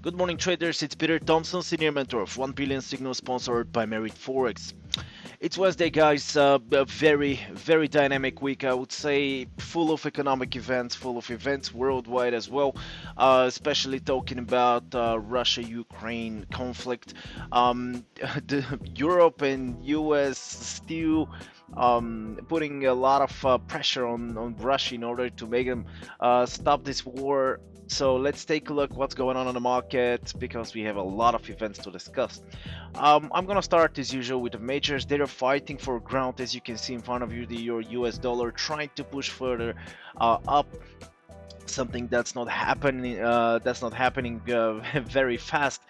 Good morning, traders. It's Peter Thompson, senior mentor of 1 Billion Signal, sponsored by Merit Forex. It's Wednesday, guys. A very dynamic week, I would say, full of economic events, full of events worldwide as well. Especially talking about Russia-Ukraine conflict. Europe and US still putting a lot of pressure on Russia in order to make them stop this war. So let's take a look what's going on the market because we have a lot of events to discuss. I'm gonna start as usual with the majors. They're fighting for ground, as you can see in front of you. Your US dollar trying to push further up. Something that's not happening. Very fast.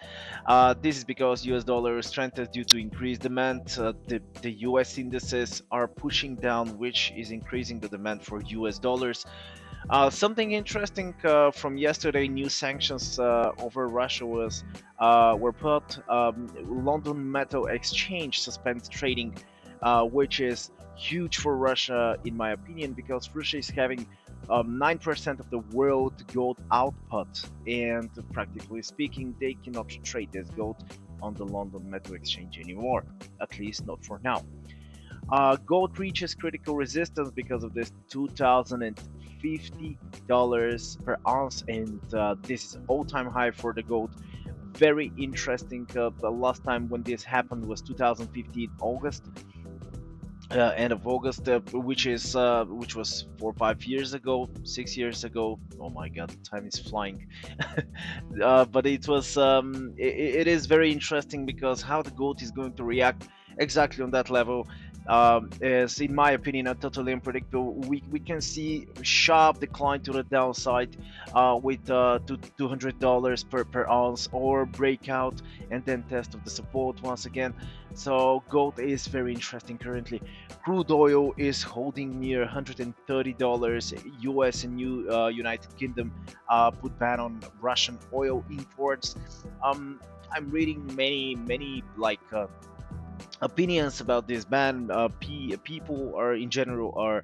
This is because US dollar strengthens due to increased demand. The US indices are pushing down, which is increasing the demand for US dollars. Something interesting from yesterday, new sanctions over Russia were put. London Metal Exchange suspends trading, which is huge for Russia, in my opinion, because Russia is having 9% of the world gold output, and practically speaking, they cannot trade this gold on the London Metal Exchange anymore, at least not for now. Gold reaches critical resistance because of this $2,050 per ounce, and this is all-time high for the gold. Very interesting. The last time when this happened was 2015 August, end of August, which was 4 or 5 years ago, 6 years ago. Oh my God, time is flying. But it is very interesting because how the gold is going to react exactly on that level is, in my opinion, totally unpredictable. We can see sharp decline to the downside with $200 per ounce, or breakout and then test of the support once again. So gold is very interesting currently. Crude oil is holding near $130. US and United Kingdom put ban on Russian oil imports. I'm reading many opinions about this ban. People are in general are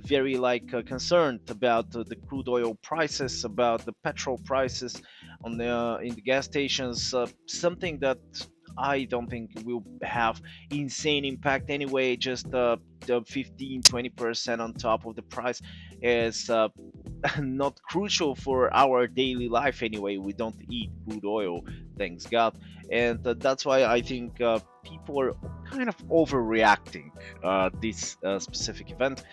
very concerned about the crude oil prices, about the petrol prices on the in the gas stations. Something that I don't think will have insane impact anyway. Just the 15-20% on top of the price is not crucial for our daily life anyway. We don't eat crude oil, thanks God, and that's why I think people are kind of overreacting this specific event.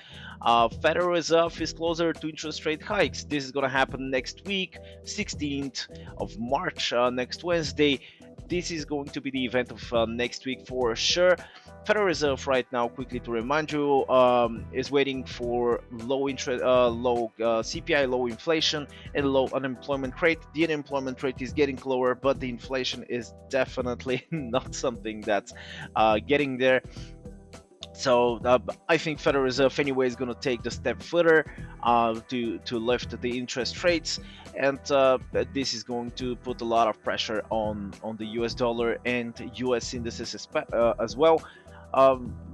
Federal Reserve is closer to interest rate hikes. This is going to happen next week, 16th of March, next Wednesday. This is going to be the event of next week for sure. Federal Reserve right now, quickly to remind you, is waiting for low interest, low CPI, low inflation, and low unemployment rate. The unemployment rate is getting lower, but the inflation is definitely not something that's getting there. So I think Federal Reserve anyway is going to take the step further to lift the interest rates, and this is going to put a lot of pressure on the US dollar and US indices as well.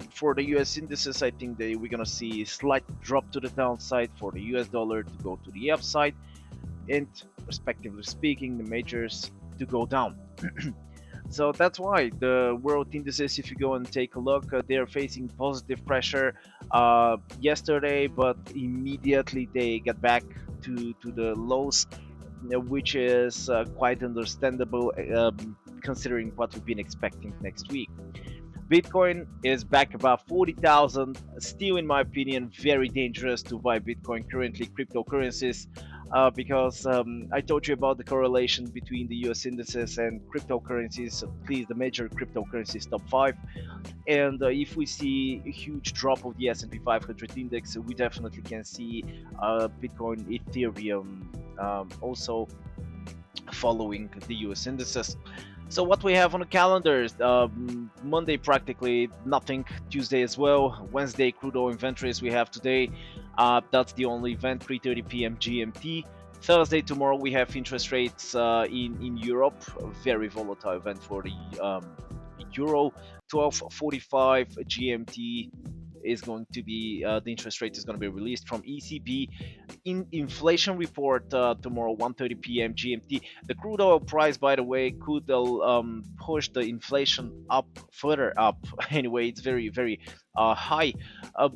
For the US indices, I think we're going to see a slight drop to the downside, for the US dollar to go to the upside, and respectively speaking, the majors to go down. So that's why the world indices, if you go and take a look, they're facing positive pressure yesterday, but immediately they get back to the lows, which is quite understandable considering what we've been expecting next week. Bitcoin is back above 40,000. Still, in my opinion, very dangerous to buy Bitcoin currently. Cryptocurrencies, because I told you about the correlation between the US indices and cryptocurrencies, at least the major cryptocurrencies top 5. And if we see a huge drop of the S&P 500 index, we definitely can see Bitcoin, Ethereum also following the US indices. So what we have on the calendar is Monday practically nothing, Tuesday as well, Wednesday crude oil inventories we have today. That's the only event, 3:30 p.m. GMT. Thursday, tomorrow, we have interest rates in Europe, a very volatile event for the euro, 12:45 GMT. is going to be the interest rate is going to be released from ECB. In inflation report tomorrow 1:30 p.m. GMT. The crude oil price, by the way, could push the inflation up further up. Anyway, it's very high,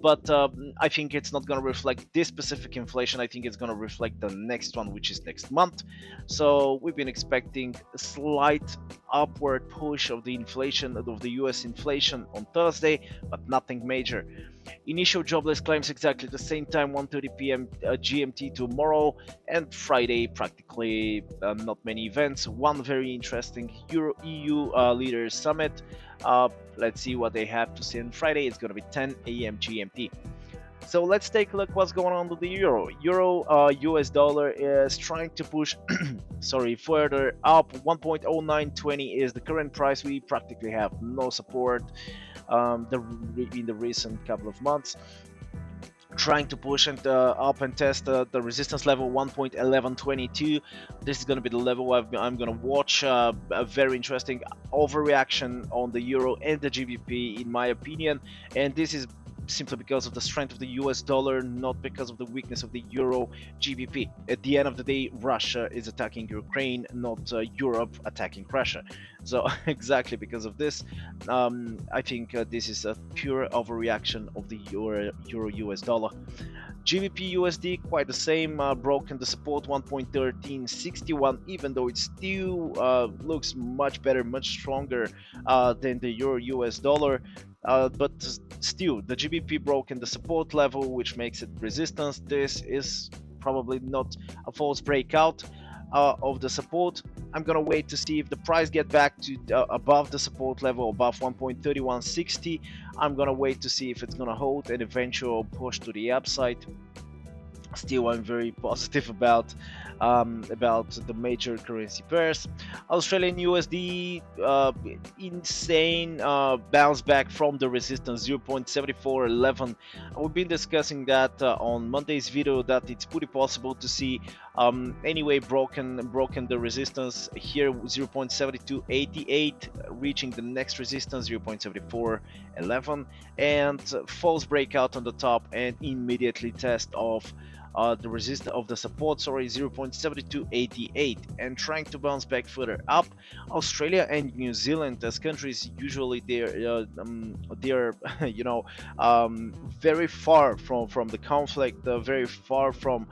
but I think it's not going to reflect this specific inflation. I think it's going to reflect the next one, which is next month. So we've been expecting a slight upward push of the inflation of the US inflation on Thursday, but nothing major. Initial jobless claims exactly the same time, 1:30 p.m. GMT tomorrow, and Friday practically not many events. One very interesting Euro EU leaders summit. Let's see what they have to say on Friday. It's going to be 10 a.m. GMT. So let's take a look what's going on with the euro. US dollar is trying to push further up. 1.0920 is the current price. We practically have no support in the recent couple of months. Trying to push and up and test the resistance level 1.1122. This is going to be the level I'm going to watch. A very interesting overreaction on the euro and the GBP, in my opinion, and this is simply because of the strength of the US dollar, not because of the weakness of the euro GBP. At the end of the day, Russia is attacking Ukraine, not Europe attacking Russia. So exactly because of this, I think this is a pure overreaction of the euro US dollar. GBP USD quite the same, broken the support 1.1361, even though it still looks much better, much stronger than the euro US dollar. But still, the GBP broken the support level, which makes it resistance. This is probably not a false breakout of the support. I'm gonna wait to see if the price get back to above the support level, above 1.3160. I'm gonna wait to see if it's gonna hold an eventual push to the upside. Still, I'm very positive about the major currency pairs. Australian USD, insane bounce back from the resistance 0.7411. We've been discussing that on Monday's video, that it's pretty possible to see anyway broken the resistance here 0.7288, reaching the next resistance 0.7411, and false breakout on the top and immediately test of the resistance of the support, 0.7288, and trying to bounce back further up. Australia and New Zealand as countries, usually they're you know, very far from the conflict, very far from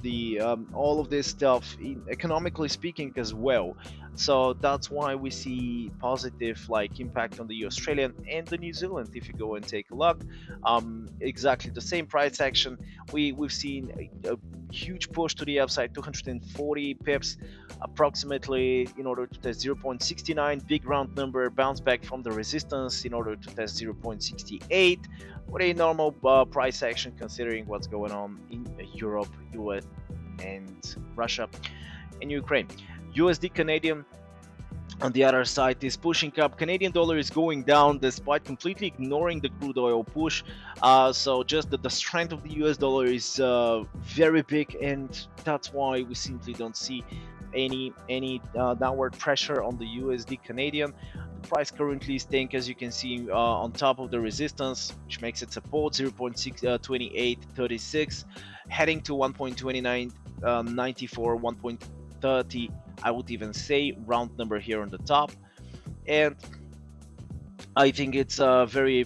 the all of this stuff, economically speaking as well. So that's why we see positive like impact on the Australian and the New Zealand. If you go and take a look, exactly the same price action. We've seen a huge push to the upside, 240 pips approximately, in order to test 0.69, big round number, bounce back from the resistance in order to test 0.68, with a normal price action considering what's going on in Europe, US, and Russia and Ukraine. USD Canadian on the other side is pushing up. Canadian dollar is going down despite completely ignoring the crude oil push. So just the strength of the US dollar is very big, and that's why we simply don't see any downward pressure on the USD Canadian. The price currently is staying, as you can see, on top of the resistance, which makes it support 0.2836, heading to 1.2994, 1.30. I would even say round number here on the top, and I think it's we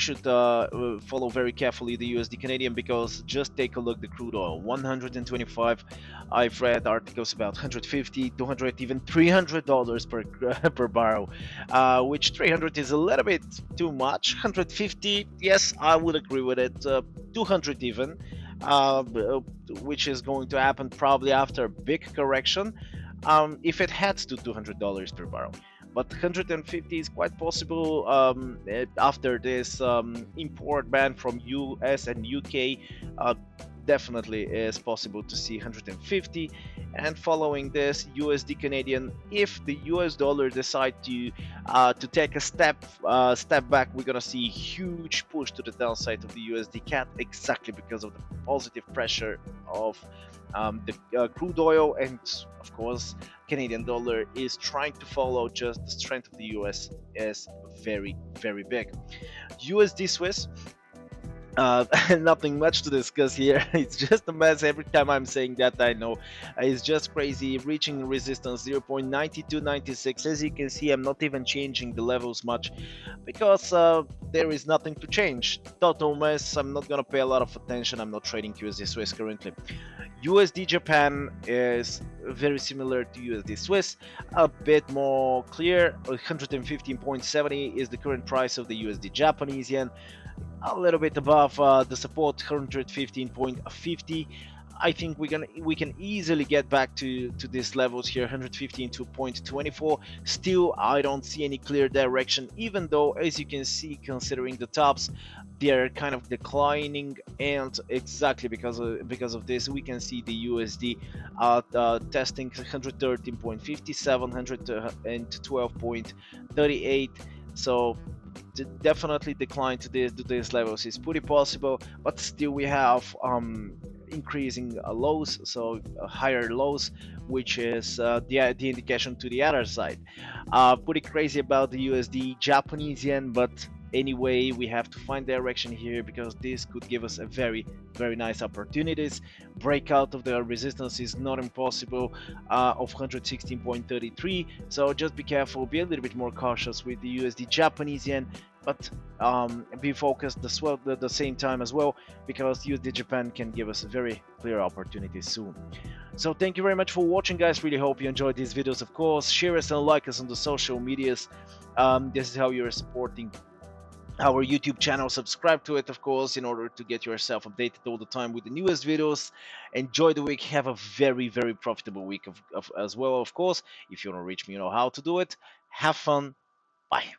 should follow very carefully the USD Canadian, because just take a look the crude oil 125. I've read articles about 150, 200, even $300 per barrel, which 300 is a little bit too much. 150, yes, I would agree with it. 200 even, which is going to happen probably after a big correction. If it heads to $200 per barrel, but 150 is quite possible after this import ban from US and UK. definitely is possible to see 150. And following this, USD Canadian, if the US dollar decide to take a step back, we're gonna see huge push to the downside of the USD CAD, exactly because of the positive pressure of the crude oil, and of course Canadian dollar is trying to follow. Just the strength of the US is very, very big. USD Swiss, nothing much to discuss here. It's just a mess. Every time I'm saying that, I know it's just crazy. Reaching resistance 0.9296. As you can see, I'm not even changing the levels much because there is nothing to change. Total mess. I'm not gonna pay a lot of attention. I'm not trading USD Swiss currently. USD Japan is very similar to USD Swiss, a bit more clear. 115.70 is the current price of the USD Japanese yen, a little bit above the support 115.50. I think we can easily get back to these levels here, 115.24. Still, I don't see any clear direction, even though, as you can see, considering the tops, they're kind of declining, and exactly because of this, we can see the USD testing 113.57, 112.38. So definitely decline to these levels is pretty possible, but still we have increasing lows, so higher lows, which is the indication to the other side. Pretty crazy about the USD Japanese yen, but anyway, we have to find direction here because this could give us a very, very nice opportunities. Breakout of the resistance is not impossible, of 116.33. So just be careful, be a little bit more cautious with the USD Japanese yen, but be focused the same time as well, because USD Japan can give us a very clear opportunity soon. So thank you very much for watching, guys. Really hope you enjoyed these videos. Of course, share us and like us on the social medias. This is how you're supporting our YouTube channel. Subscribe to it, of course, in order to get yourself updated all the time with the newest videos. Enjoy the week. Have a very, very profitable week as well, of course. If you want to reach me, you know how to do it. Have fun. Bye.